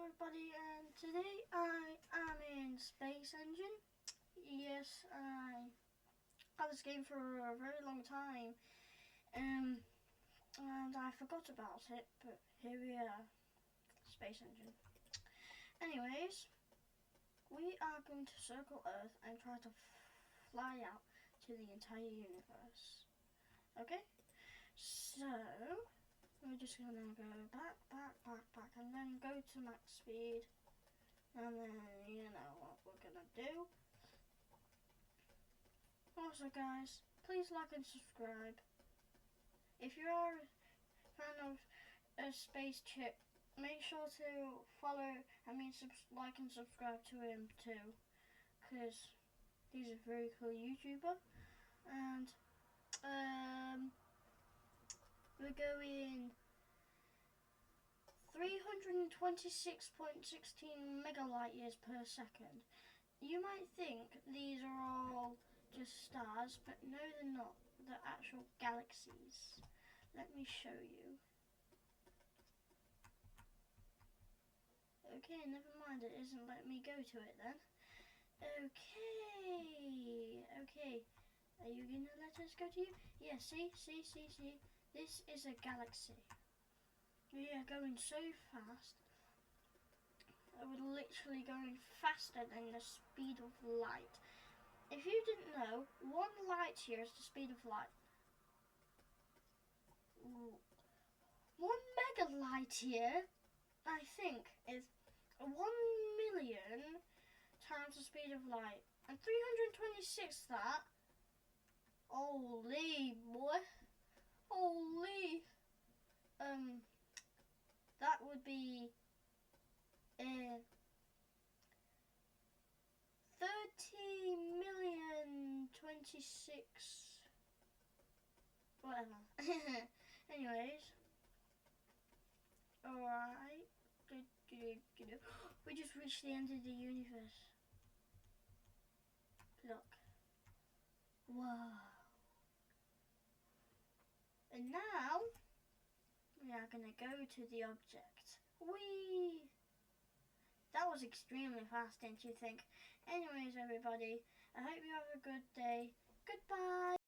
everybody, and today I am in Space Engine. Yes, I had this game for a very long time, and I forgot about it, but here we are, Space Engine. Anyways, we are going to circle Earth and try to fly out to the entire universe. Okay? So, we're just gonna go back, and then go to max speed. And then, you know what we're gonna do. Also guys, please like and subscribe. If you are a fan of Space Chip, make sure to follow, like and subscribe to him too. Because he's a very cool YouTuber. And, we're going 326.16 megalight years per second. You might think these are all just stars, but no, they're not. They're actual galaxies. Let me show you. Okay, never mind, it isn't letting me go to it then. Okay. Are you gonna let us go to you? Yeah, see. This is a galaxy. We are going so fast. We're literally going faster than the speed of light. If you didn't know, 1 light year is the speed of light. 1 mega light year, I think, is 1,000,000 times the speed of light. And 326 that. Holy boy. Holy. That would be 30,000,026 whatever. Anyways, alright. We just reached the end of the universe. Look. Wow. And now we are gonna go to the object. Whee! That was extremely fast, didn't you think? Anyways, everybody, I hope you have a good day. Goodbye!